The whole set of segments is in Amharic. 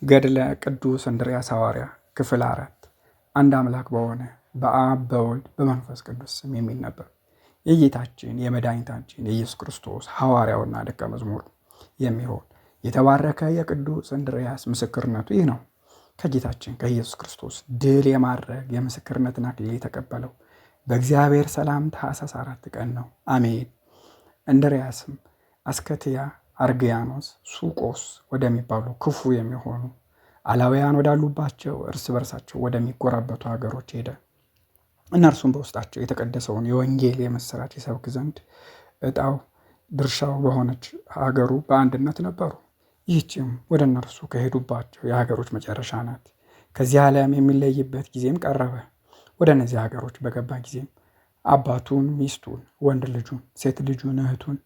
ገድለ ቅዱስ እንድርያስ ሐዋርያ ክፍል 4 አንድ አምላክ በሆነ በአብ በወልድ በመንፈስ ቅዱስ ስም የሚነበብ የጌታችን የመድኃኒታችን የኢየሱስ ክርስቶስ ሐዋርያውና ደቀ መዝሙር የሚሆን የተባረከ የቅዱስ እንድርያስ ምስክርነቱ ይህ ነው። ከጌታችን ከኢየሱስ ክርስቶስ ድል የማድረግ የምስክርነትን አክሊል የተቀበለው በእግዚአብሔር ሰላም ታኅሳስ 4 ቀን ነው። አሜን። እንድርያስም አስከትያ፣ አርግያኖስ፣ ሱቆስ ወደሚባሉ ክፉ የሚሆኑ አላውያን ወዳሉባቸው እርስ በርሳቸው ወደሚጎራበቱ ሀገሮች ሄደ። እነርሱም በውስጣቸው የተቀደሰውን የወንጌል የምሥራች ይሰብክ ዘንድ ዕጣው ድርሻው በሆነች ሀገሩ በአንድነት ነበሩ። ይህችም ወደ እነርሱ ከሄዱባቸው የሀገሮች መጨረሻ ናት። ከዚህ ዓለም የሚለይበት ጊዜም ቀረበ። ወደ እነዚህ ሀገሮች በገባ ጊዜም አባቱን፣ ሚስቱን፣ ወንድ ልጁን፣ ሴት ልጁን፣ እህቱን፣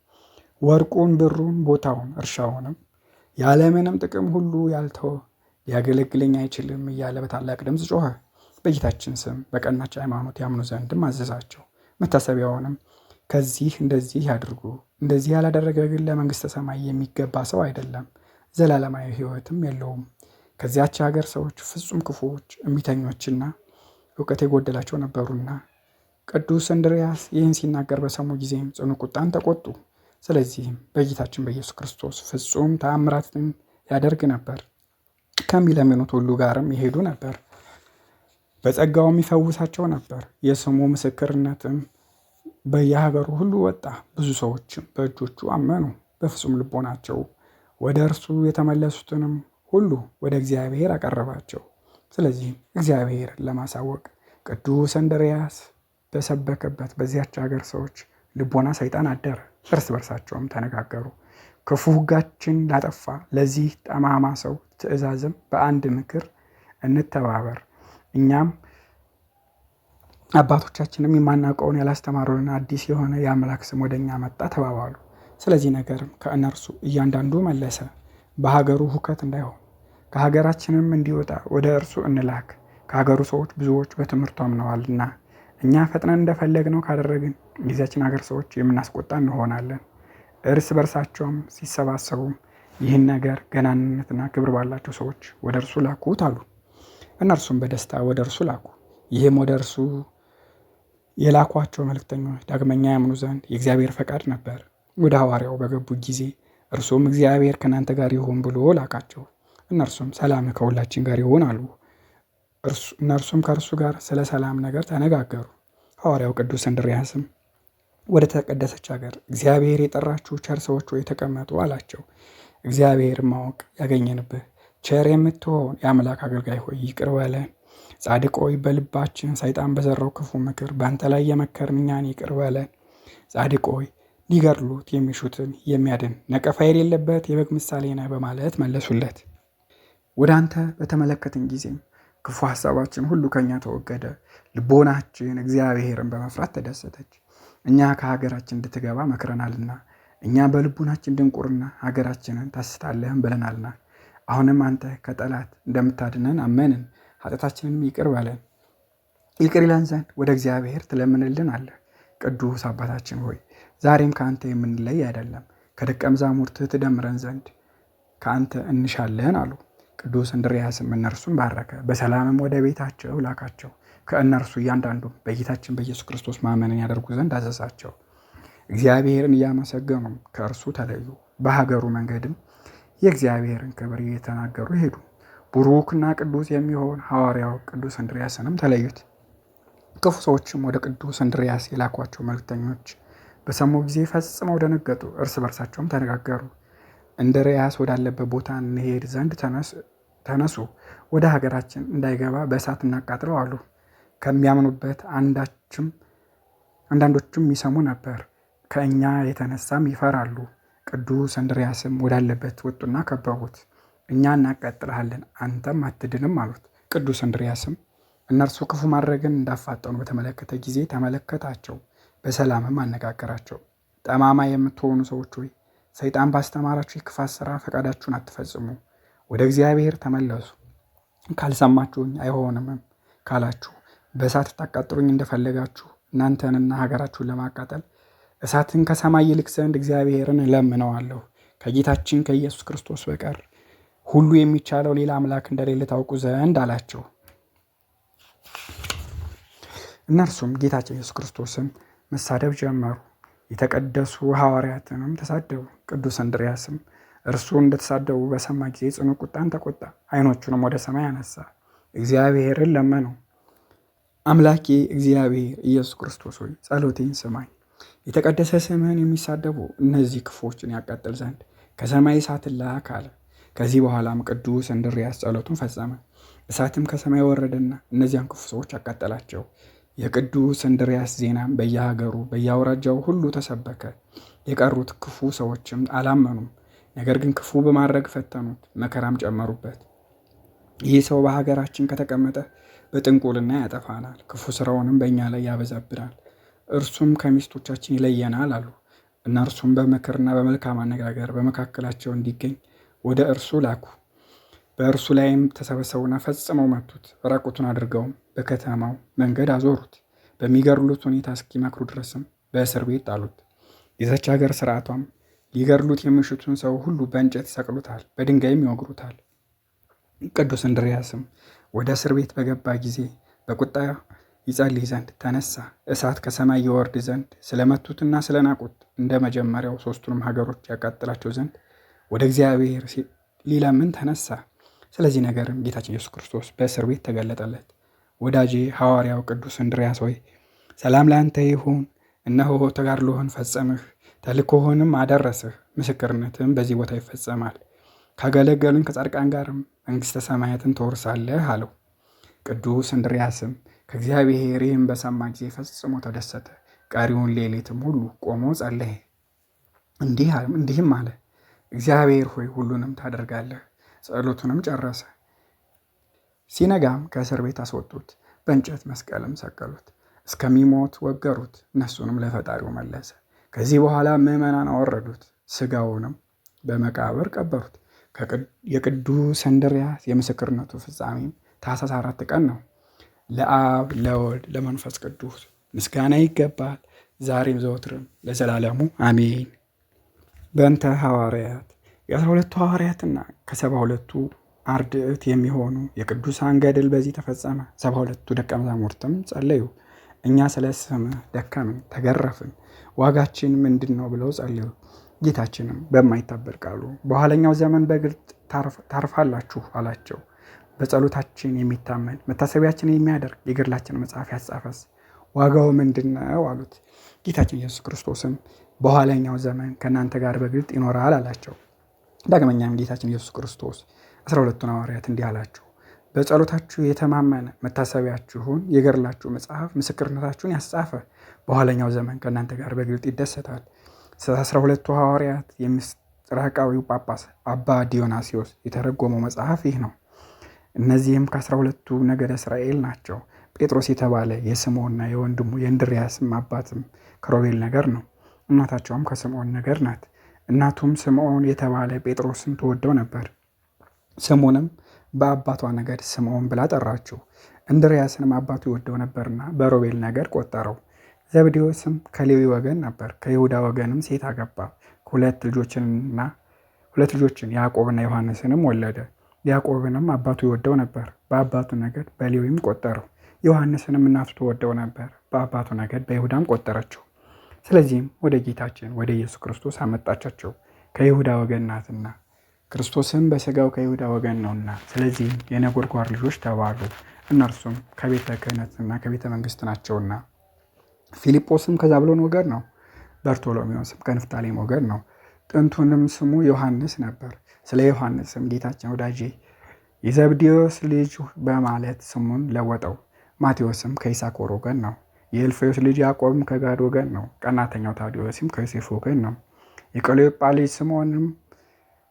ወርቁን፣ ብሩን፣ ቦታውን፣ እርሻውንም ያለምንም ጥቅም ሁሉ ያልተወ ሊያገለግለኝ አይችልም እያለ በታላቅ ድምፅ ጮኸ። በጌታችን ስም በቀናች ሃይማኖት ያምኑ ዘንድም አዘዛቸው። መታሰቢያውንም ከዚህ እንደዚህ ያድርጉ፣ እንደዚህ ያላደረገ ግን ለመንግሥተ ሰማይ የሚገባ ሰው አይደለም፣ ዘላለማዊ ሕይወትም የለውም። ከዚያች ሀገር ሰዎች ፍጹም ክፉዎች፣ እምቢተኞችና እውቀት የጎደላቸው ነበሩና ቅዱስ እንድርያስ ይህን ሲናገር በሰሙ ጊዜም ጽኑ ቁጣን ተቆጡ። ስለዚህም በጌታችን በኢየሱስ ክርስቶስ ፍጹም ተአምራትን ያደርግ ነበር። ከሚለምኑት ሁሉ ጋርም ይሄዱ ነበር። በጸጋውም ይፈውሳቸው ነበር። የስሙ ምስክርነትም በየሀገሩ ሁሉ ወጣ። ብዙ ሰዎችም በእጆቹ አመኑ። በፍጹም ልቦናቸው ወደ እርሱ የተመለሱትንም ሁሉ ወደ እግዚአብሔር አቀረባቸው። ስለዚህም እግዚአብሔርን ለማሳወቅ ቅዱስ እንድርያስ በሰበከበት በዚያች ሀገር ሰዎች ልቦና ሰይጣን አደረ። እርስ በርሳቸውም ተነጋገሩ። ክፉ ሕጋችን ላጠፋ ለዚህ ጠማማ ሰው ትእዛዝም በአንድ ምክር እንተባበር፣ እኛም አባቶቻችንም የማናውቀውን ያላስተማሩን አዲስ የሆነ የአምላክ ስም ወደ እኛ መጣ ተባባሉ። ስለዚህ ነገርም ከእነርሱ እያንዳንዱ መለሰ፣ በሀገሩ ሁከት እንዳይሆን ከሀገራችንም እንዲወጣ ወደ እርሱ እንላክ። ከሀገሩ ሰዎች ብዙዎች በትምህርቱ አምነዋልና እኛ ፈጥነን እንደፈለግነው ካደረግን የዚያችን ሀገር ሰዎች የምናስቆጣ እንሆናለን። እርስ በርሳቸውም ሲሰባሰቡም ይህን ነገር ገናንነትና ክብር ባላቸው ሰዎች ወደ እርሱ ላኩት አሉ። እነርሱም በደስታ ወደ እርሱ ላኩ። ይህም ወደ እርሱ የላኳቸው መልእክተኞች ዳግመኛ ያምኑ ዘንድ የእግዚአብሔር ፈቃድ ነበር። ወደ ሐዋርያው በገቡ ጊዜ እርሱም እግዚአብሔር ከእናንተ ጋር ይሁን ብሎ ላካቸው። እነርሱም ሰላም ከሁላችን ጋር ይሁን አሉ። እነርሱም ከእርሱ ጋር ስለ ሰላም ነገር ተነጋገሩ። ሐዋርያው ቅዱስ እንድርያስም ወደ ተቀደሰች ሀገር እግዚአብሔር የጠራችሁ ቸር ሰዎች ሆይ ተቀመጡ አላቸው። እግዚአብሔር ማወቅ ያገኘንብህ ቸር የምትሆን የአምላክ አገልጋይ ሆይ ይቅር በለን። ጻድቅ ሆይ በልባችን ሰይጣን በዘራው ክፉ ምክር በአንተ ላይ የመከርን እኛን ይቅር በለን። ጻድቅ ሆይ ሊገድሉት የሚሹትን የሚያድን ነቀፋ የሌለበት የበግ ምሳሌ ነህ በማለት መለሱለት። ወደ አንተ በተመለከትን ጊዜም ክፉ ሐሳባችን ሁሉ ከኛ ተወገደ። ልቦናችን እግዚአብሔርን በመፍራት ተደሰተች። እኛ ከሀገራችን እንድትገባ መክረናልና እኛ በልቡናችን ድንቁርና ሀገራችንን ታስታለህም ብለናልና አሁንም አንተ ከጠላት እንደምታድነን አመንን። ኃጢአታችንንም ይቅር በለን። ይቅር ይለን ዘንድ ወደ እግዚአብሔር ትለምንልን አለ። ቅዱስ አባታችን ሆይ ዛሬም ከአንተ የምንለይ አይደለም፣ ከደቀ መዛሙርትህ ትደምረን ዘንድ ከአንተ እንሻለን አሉ። ቅዱስ እንድርያስም እነርሱን ባረከ፣ በሰላምም ወደ ቤታቸው ላካቸው። ከእነርሱ እያንዳንዱ በጌታችን በኢየሱስ ክርስቶስ ማመንን ያደርጉ ዘንድ አዘዛቸው። እግዚአብሔርን እያመሰገኑም ከእርሱ ተለዩ። በሀገሩ መንገድም የእግዚአብሔርን ክብር እየተናገሩ ሄዱ። ቡሩክና ቅዱስ የሚሆን ሐዋርያው ቅዱስ እንድርያስንም ተለዩት። ክፉ ሰዎችም ወደ ቅዱስ እንድርያስ የላኳቸው መልክተኞች በሰሙ ጊዜ ፈጽመው ደነገጡ። እርስ በርሳቸውም ተነጋገሩ። እንድርያስ ወዳለበት ቦታ እንሄድ ዘንድ ተነሱ፣ ወደ ሀገራችን እንዳይገባ በእሳት እናቃጥለው አሉ። ከሚያምኑበት አንዳንዶቹም ይሰሙ ነበር፣ ከእኛ የተነሳም ይፈራሉ። ቅዱስ እንድርያስም ወዳለበት ወጡና ከበቡት። እኛ እናቃጥልሃለን፣ አንተም አትድንም አሉት። ቅዱስ እንድርያስም እነርሱ ክፉ ማድረግን እንዳፋጠኑ በተመለከተ ጊዜ ተመለከታቸው፣ በሰላምም አነጋገራቸው። ጠማማ የምትሆኑ ሰዎች ሆይ ሰይጣን ባስተማራችሁ የክፋት ሥራ ፈቃዳችሁን አትፈጽሙ፣ ወደ እግዚአብሔር ተመለሱ። ካልሰማችሁኝ አይሆንምም ካላችሁ በእሳት ታቃጥሉኝ እንደፈለጋችሁ እናንተንና ሀገራችሁን ለማቃጠል እሳትን ከሰማይ ይልክ ዘንድ እግዚአብሔርን እለምነዋለሁ። ከጌታችን ከኢየሱስ ክርስቶስ በቀር ሁሉ የሚቻለው ሌላ አምላክ እንደሌለ ታውቁ ዘንድ አላቸው። እነርሱም ጌታችን ኢየሱስ ክርስቶስን መሳደብ ጀመሩ። የተቀደሱ ሐዋርያትንም ተሳደቡ። ቅዱስ እንድርያስም እርሱ እንደተሳደቡ በሰማ ጊዜ ጽኑ ቁጣን ተቆጣ። ዓይኖቹንም ወደ ሰማይ አነሳ፣ እግዚአብሔርን ለመነው። አምላኬ እግዚአብሔር ኢየሱስ ክርስቶስ ሆይ ጸሎቴን ስማኝ። የተቀደሰ ስምህን የሚሳደቡ እነዚህ ክፉዎችን ያቃጥል ዘንድ ከሰማይ እሳትን ላክ አለ። ከዚህ በኋላም ቅዱስ እንድርያስ ጸሎቱን ፈጸመ። እሳትም ከሰማይ ወረደና እነዚያን ክፉ ሰዎች አቃጠላቸው። የቅዱስ እንድርያስ ዜናም በየሀገሩ በየአውራጃው ሁሉ ተሰበከ። የቀሩት ክፉ ሰዎችም አላመኑም፣ ነገር ግን ክፉ በማድረግ ፈተኑት፣ መከራም ጨመሩበት። ይህ ሰው በሀገራችን ከተቀመጠ በጥንቁልና ያጠፋናል፣ ክፉ ስራውንም በእኛ ላይ ያበዛብናል፣ እርሱም ከሚስቶቻችን ይለየናል አሉ። እነርሱም በምክርና በመልካም አነጋገር በመካከላቸው እንዲገኝ ወደ እርሱ ላኩ። በእርሱ ላይም ተሰበሰቡና ፈጽመው መቱት። ራቁቱን አድርገውም በከተማው መንገድ አዞሩት። በሚገድሉት ሁኔታ እስኪመክሩ ድረስም በእስር ቤት ጣሉት። የዘች ሀገር ስርዓቷም ሊገድሉት የሚሹትን ሰው ሁሉ በእንጨት ይሰቅሉታል፣ በድንጋይም ይወግሩታል። ቅዱስ እንድርያስም ወደ እስር ቤት በገባ ጊዜ በቁጣ ይጸልይ ዘንድ ተነሳ። እሳት ከሰማይ ይወርድ ዘንድ ስለመቱትና ስለናቁት እንደ መጀመሪያው ሦስቱንም ሀገሮች ያቃጥላቸው ዘንድ ወደ እግዚአብሔር ሊለምን ተነሳ። ስለዚህ ነገርም ጌታችን ኢየሱስ ክርስቶስ በእስር ቤት ተገለጠለት። ወዳጄ ሐዋርያው ቅዱስ እንድርያስ ሆይ ሰላም ለአንተ ይሁን። እነሆ ተጋድሎህን ፈጸምህ፣ ተልእኮህንም አደረስህ። ምስክርነትም በዚህ ቦታ ይፈጸማል። ካገለገሉኝ ከጻድቃን ጋርም መንግሥተ ሰማያትን ትወርሳለህ አለው። ቅዱስ እንድርያስም ከእግዚአብሔር ይህም በሰማ ጊዜ ፈጽሞ ተደሰተ። ቀሪውን ሌሊትም ሁሉ ቆሞ ጸለየ፣ እንዲህም አለ፦ እግዚአብሔር ሆይ ሁሉንም ታደርጋለህ። ጸሎቱንም ጨረሰ። ሲነጋም ከእስር ቤት አስወጡት፣ በእንጨት መስቀልም ሰቀሉት፣ እስከሚሞት ወገሩት። እነሱንም ለፈጣሪው መለሰ። ከዚህ በኋላ ምዕመናን አወረዱት፣ ስጋውንም በመቃብር ቀበሩት። የቅዱስ እንድርያስ የምስክርነቱ ፍጻሜም ታኅሳስ 4 ቀን ነው። ለአብ ለወልድ ለመንፈስ ቅዱስ ምስጋና ይገባል፣ ዛሬም ዘወትርም ለዘላለሙ አሜን። በእንተ ሐዋርያት የ12ቱ ሐዋርያትና ከ72ቱ አርድእት የሚሆኑ የቅዱሳን ገድል በዚህ ተፈጸመ። 72ቱ ደቀ መዛሙርትም ጸለዩ። እኛ ስለ ስምህ ደከምን፣ ተገረፍን፣ ዋጋችን ምንድን ነው ብለው ጸለዩ። ጌታችንም በማይታበል ቃሉ በኋለኛው ዘመን በግልጥ ታርፋላችሁ አላቸው። በጸሎታችን የሚታመን መታሰቢያችንን የሚያደርግ የገድላችን መጽሐፍ ያጻፈስ ዋጋው ምንድን ነው አሉት። ጌታችን ኢየሱስ ክርስቶስም በኋለኛው ዘመን ከእናንተ ጋር በግልጥ ይኖራል አላቸው። ዳግመኛም ጌታችን ኢየሱስ ክርስቶስ 12ቱን ሐዋርያት እንዲህ አላቸው። በጸሎታችሁ የተማመነ መታሰቢያችሁን የገድላችሁ መጽሐፍ ምስክርነታችሁን ያስጻፈ በኋለኛው ዘመን ከእናንተ ጋር በግልጥ ይደሰታል። 12ቱ ሐዋርያት የምስራቃዊው ጳጳስ አባ ዲዮናስዮስ የተረጎመው መጽሐፍ ይህ ነው። እነዚህም ከ12ቱ ነገደ እስራኤል ናቸው። ጴጥሮስ የተባለ የስምዖንና የወንድሙ የእንድርያስም አባትም ከሮቤል ነገር ነው። እናታቸውም ከስምዖን ነገር ናት። እናቱም ስምዖን የተባለ ጴጥሮስን ትወደው ነበር። ስሙንም በአባቷ ነገድ ስምዖን ብላ ጠራችው። እንድርያስንም አባቱ ይወደው ነበርና በሮቤል ነገር ቆጠረው። ዘብዴዎስም ከሌዊ ወገን ነበር። ከይሁዳ ወገንም ሴት አገባ። ሁለት ልጆችን ያዕቆብና ዮሐንስንም ወለደ። ያዕቆብንም አባቱ ይወደው ነበር፣ በአባቱ ነገድ በሌዊም ቆጠረው። ዮሐንስንም እናቱ ትወደው ነበር፣ በአባቱ ነገድ በይሁዳም ቆጠረችው። ስለዚህም ወደ ጌታችን ወደ ኢየሱስ ክርስቶስ አመጣቻቸው። ከይሁዳ ወገን ናትና ክርስቶስም በሥጋው ከይሁዳ ወገን ነውና፣ ስለዚህም የነጎድጓድ ልጆች ተባሉ። እነርሱም ከቤተ ክህነትና ከቤተ መንግሥት ናቸውና። ፊልጶስም ከዛብሎን ወገን ነው። በርቶሎሜዎስም ከንፍታሌም ወገን ነው። ጥንቱንም ስሙ ዮሐንስ ነበር። ስለ ዮሐንስም ጌታችን ወዳጄ የዘብዴዎስ ልጅ በማለት ስሙን ለወጠው። ማቴዎስም ከይሳኮር ወገን ነው። የእልፌዎስ ልጅ ያዕቆብም ከጋድ ወገን ነው። ቀናተኛው ታዲዮስም ከዮሴፍ ወገን ነው። የቀሌዮጳ ልጅ ስምዖንም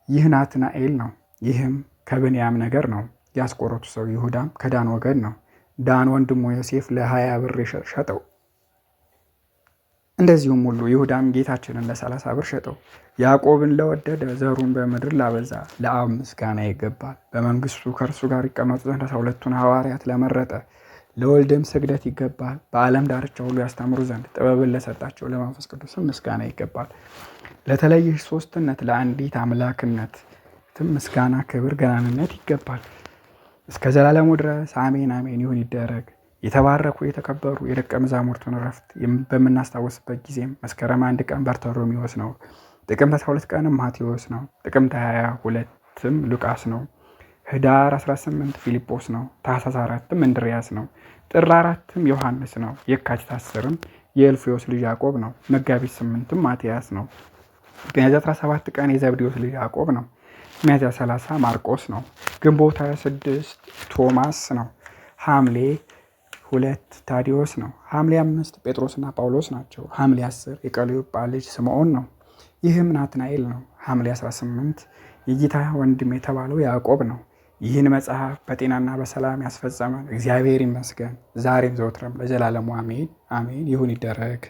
ይህ ናትናኤል ነው። ይህም ከብንያም ነገር ነው። ያስቆሮቱ ሰው ይሁዳም ከዳን ወገን ነው። ዳን ወንድሙ ዮሴፍ ለ20 ብር ሸጠው። እንደዚሁም ሁሉ ይሁዳም ጌታችንን ለ30 ብር ሸጠው። ያዕቆብን ለወደደ ዘሩን በምድር ላበዛ ለአብ ምስጋና ይገባል። በመንግስቱ ከእርሱ ጋር ይቀመጡ ዘንድ 12ቱን ሐዋርያት ለመረጠ ለወልድም ስግደት ይገባል። በዓለም ዳርቻ ሁሉ ያስተምሩ ዘንድ ጥበብን ለሰጣቸው ለመንፈስ ቅዱስም ምስጋና ይገባል። ለተለየሽ ሦስትነት ለአንዲት አምላክነት መላእክትም ምስጋና፣ ክብር፣ ገናንነት ይገባል እስከ ዘላለሙ ድረስ አሜን አሜን ይሁን ይደረግ። የተባረኩ የተከበሩ የደቀ መዛሙርቱን ዕረፍት በምናስታውስበት ጊዜም መስከረም 1 ቀን በርተሎሜዎስ ነው። ጥቅምት 12 ቀንም ማቴዎስ ነው። ጥቅምት 22ም ሉቃስ ነው። ህዳር 18 ፊልጶስ ነው። ታኅሳስ 4ም እንድርያስ ነው። ጥር 4ም ዮሐንስ ነው። የካቲት 10ም የእልፍዮስ ልጅ ያዕቆብ ነው። መጋቢት 8ም ማትያስ ነው። ሚያዝያ 17 ቀን የዘብዴዎስ ልጅ ያዕቆብ ነው። ሚያዝያ 30 ማርቆስ ነው። ግንቦት 26 ቶማስ ነው። ሐምሌ 2 ታዲዮስ ነው። ሐምሌ 5 ጴጥሮስና ጳውሎስ ናቸው። ሐምሌ 10 የቀለዮጳ ልጅ ስምዖን ነው። ይህም ናትናኤል ነው። ሐምሌ 18 የጌታ ወንድም የተባለው ያዕቆብ ነው። ይህን መጽሐፍ በጤናና በሰላም ያስፈጸመን እግዚአብሔር ይመስገን፣ ዛሬም ዘወትረም ለዘላለሙ አሜን አሜን ይሁን ይደረግ።